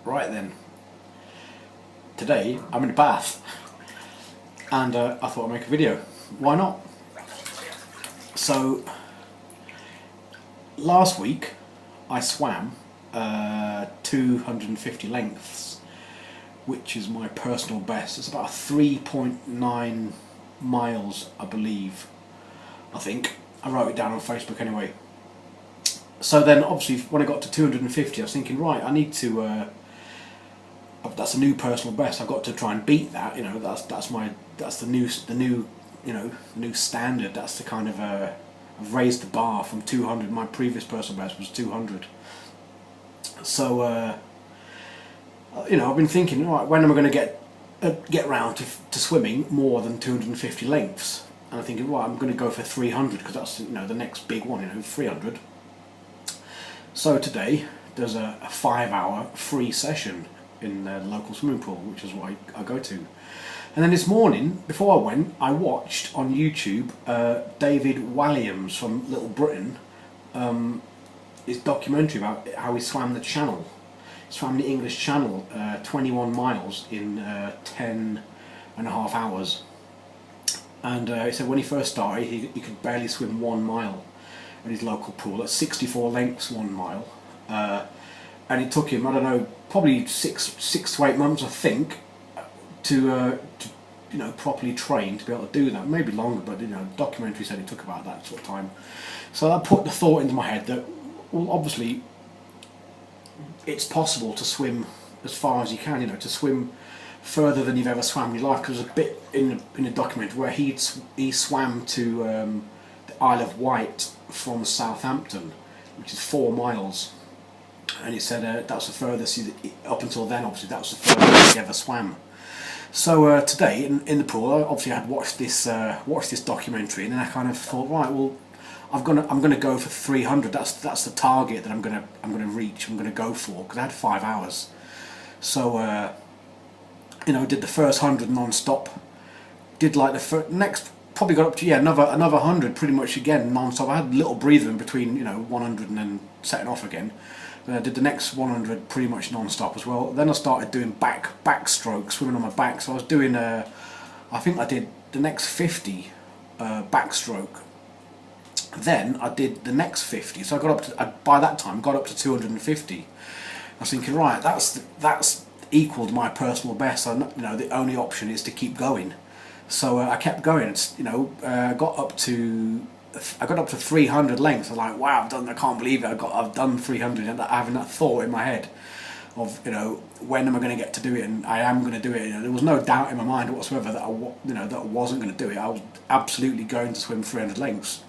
Right then, today I'm in a bath and I thought I'd make a video. Why not? So, last week I swam 250 lengths, which is my personal best. It's about 3.9 miles, I believe. I think. I wrote it down on Facebook anyway. So then, obviously, when I got to 250, I was thinking, right, I need to. That's a new personal best. I've got to try and beat that. You know, that's the new new standard. That's the kind of I've raised the bar from 200. My previous personal best was 200. So I've been thinking, right, when am I going to get round to swimming more than 250 lengths? And I'm thinking, right, I'm going to go for 300 because that's the next big one. 300. So today there's a 5-hour free session in the local swimming pool, which is what I go to. And then this morning, before I went, I watched on YouTube David Walliams from Little Britain, his documentary about how he swam the Channel. He swam the English Channel 21 miles in 10.5 hours. And he said when he first started, he could barely swim 1 mile at his local pool. At 64 lengths, 1 mile. And it took him, I don't know, probably six to 8 months, I think, to properly train to be able to do that. Maybe longer, but the documentary said it took about that sort of time. So that put the thought into my head that, well, obviously, it's possible to swim as far as you can. To swim further than you've ever swam in your life. Because there's a bit in the documentary where he swam to the Isle of Wight from Southampton, which is 4 miles. And he said that's the furthest, up until then obviously, that was the furthest he ever swam. So today in the pool, obviously I had watched this documentary, and then I kind of thought, right, well, I'm gonna go for 300. That's the target that I'm gonna reach. I'm gonna go for, because I had 5 hours. So did the first 100 non-stop. Did like the next, probably got up to another 100 pretty much again non-stop. I had a little breather in between 100 and then setting off again. Then I did the next 100 pretty much non-stop as well. Then I started doing backstroke, swimming on my back. So I was doing I think I did the next 50 backstroke. Then I did the next 50. So I got up to, by that time, got up to 250. I was thinking, right, that's equaled my personal best. So the only option is to keep going. So I kept going. Got up to 300 lengths. I was like, wow, I can't believe it. I've done 300, and having that thought in my head of when am I going to get to do it, and I am going to do it. There was no doubt in my mind whatsoever that I wasn't going to do it. I was absolutely going to swim 300 lengths.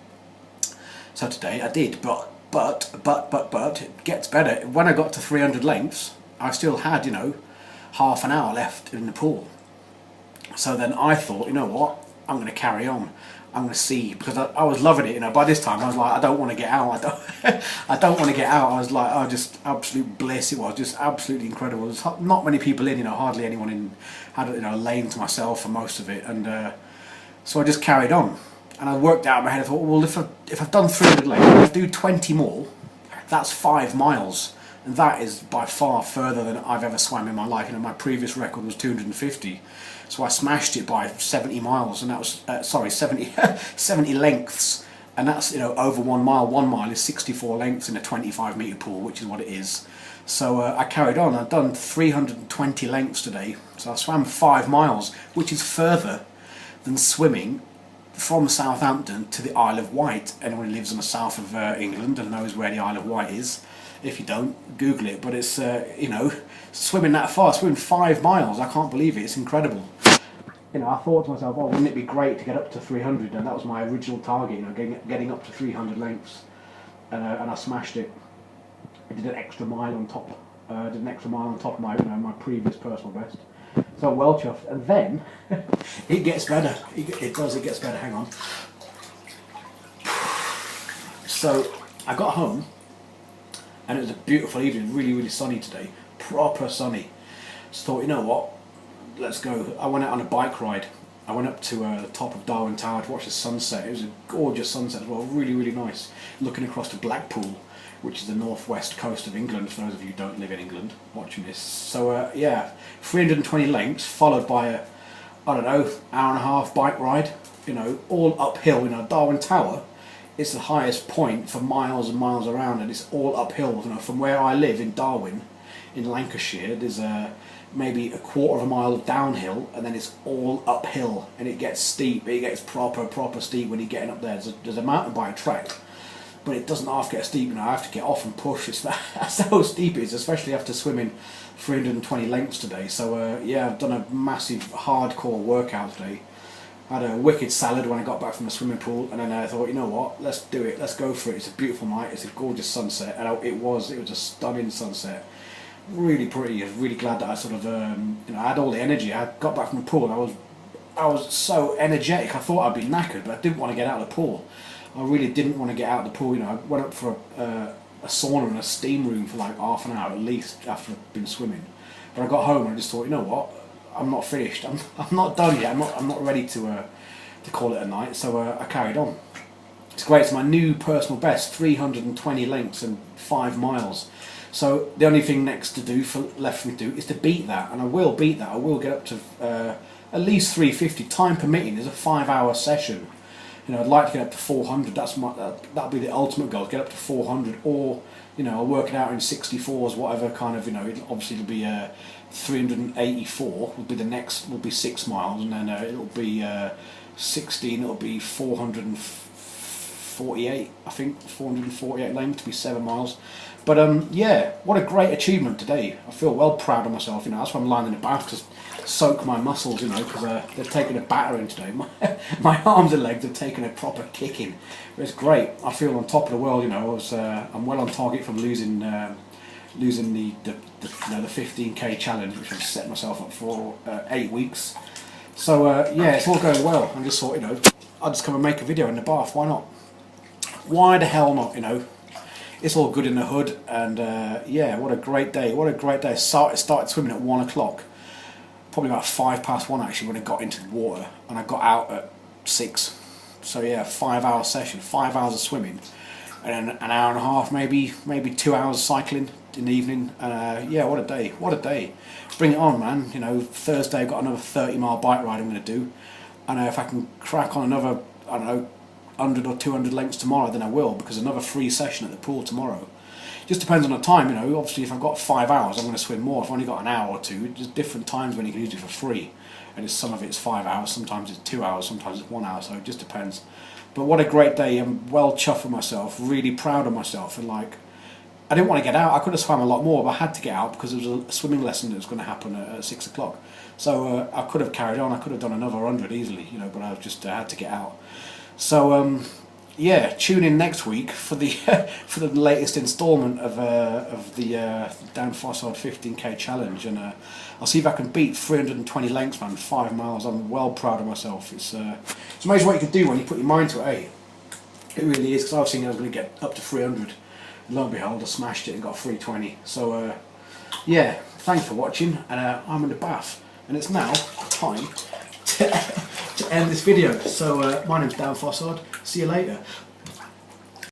So today I did, but it gets better. When I got to 300 lengths, I still had half an hour left in the pool. So then I thought, you know what, I'm going to carry on. I'm going to see, because I was loving it. By this time I was like, I don't want to get out. I don't want to get out. I was like, just absolute bliss. It was just absolutely incredible. There's not many people in. Hardly anyone in. Had a lane to myself for most of it, and so I just carried on. And I worked out in my head. I thought, well, if I've done 300 lanes, if I do 20 more, that's 5 miles, and that is by far further than I've ever swam in my life. My previous record was 250. So I smashed it by 70 miles, and that was 70 lengths, and that's over 1 mile. 1 mile is 64 lengths in a 25-metre pool, which is what it is. So I carried on. I've done 320 lengths today. So I swam 5 miles, which is further than swimming from Southampton to the Isle of Wight. Anyone who lives in the south of England and knows where the Isle of Wight is. If you don't, Google it. But it's swimming that far, swimming 5 miles. I can't believe it. It's incredible. I thought to myself, oh, wouldn't it be great to get up to 300? And that was my original target, getting up to 300 lengths. And I smashed it. I did an extra mile on top. Of my my previous personal best. So well chuffed. And then it gets better. It gets better. Hang on. So I got home, and it was a beautiful evening. Really, really sunny today. Proper sunny. So thought, you know what? Let's go. I went out on a bike ride. I went up to the top of Darwin Tower to watch the sunset. It was a gorgeous sunset as well, really, really nice. Looking across to Blackpool, which is the northwest coast of England, for those of you who don't live in England watching this. So yeah, 320 lengths, followed by a, I don't know, hour and a half bike ride, you know, all uphill. You know, Darwin Tower, it's the highest point for miles and miles around, and it's all uphill. You know, from where I live in Darwin, in Lancashire, there's maybe a quarter of a mile of downhill, and then it's all uphill, and it gets steep. It gets proper steep when you're getting up there. There's a mountain bike track, but it doesn't half get steep. You know, I have to get off and push. That's how steep it is, especially after swimming 320 lengths today. So yeah, I've done a massive hardcore workout today. I had a wicked salad when I got back from the swimming pool, and then I thought, you know what, let's do it, let's go for it. It's a beautiful night, it's a gorgeous sunset, and it was a stunning sunset. Really pretty. I was really glad that I sort of, you know, I had all the energy. I got back from the pool, and I was so energetic. I thought I'd be knackered, but I didn't want to get out of the pool. I really didn't want to get out of the pool. You know, I went up for a sauna and a steam room for like half an hour at least after I'd been swimming. But I got home and I just thought, you know what, I'm not finished. I'm not done yet. I'm not ready to call it a night. So I carried on. It's great. It's my new personal best, 320 lengths and 5 miles. So the only thing left for me to do is to beat that, and I will beat that. I will get up to at least 350, time permitting. There's a 5-hour session. You know, I'd like to get up to 400. That'll be the ultimate goal. Get up to 400, or you know, I'll work it out in 64s, whatever kind of. You know, obviously it'll be 384. Will be the next. Will be 6 miles, and then it'll be 16. It'll be 448. I think 448 length to be 7 miles. But yeah, what a great achievement today. I feel well proud of myself. You know, that's why I'm lying in the bath to soak my muscles. You know, because they've taken a battering today. My arms and legs have taken a proper kicking. But it's great. I feel on top of the world. You know, I'm well on target from losing the 15k challenge, which I've set myself up for 8 weeks. So yeah, it's all going well. I just thought, you know, I'll just come and make a video in the bath. Why not? Why the hell not? You know. It's all good in the hood, and yeah, what a great day, what a great day. Started swimming at 1 o'clock, probably about 1:05 actually when I got into the water, and I got out at 6. So yeah, 5-hour session, 5 hours of swimming, and then an hour and a half, maybe 2 hours cycling in the evening, and yeah, what a day, what a day. Bring it on, man. You know, Thursday I've got another 30-mile bike ride I'm going to do, and if I can crack on another, I don't know, 100 or 200 lengths tomorrow, then I will, because another free session at the pool tomorrow. Just depends on the time, you know. Obviously if I've got 5 hours I'm going to swim more. If I've only got an hour or two, just different times when you can use it for free, and some of it's 5 hours, sometimes it's 2 hours, sometimes it's 1 hour, so it just depends. But what a great day. I'm well chuffed with myself, really proud of myself, and like, I didn't want to get out. I could have swam a lot more, but I had to get out because there was a swimming lesson that was going to happen at 6 o'clock. So I could have carried on, I could have done another 100 easily, you know, but I just had to get out. So yeah, tune in next week for the for the latest instalment of the Dan Fossard 15k challenge, and I'll see if I can beat 320 lengths, man, 5 miles. I'm well proud of myself. It's amazing what you can do when you put your mind to it, eh? It really is, because I was thinking I was going to get up to 300, and lo and behold I smashed it and got 320. So yeah, thanks for watching, and I'm in the bath, and it's now time to end this video. So my name's Dan Fossard. See you later.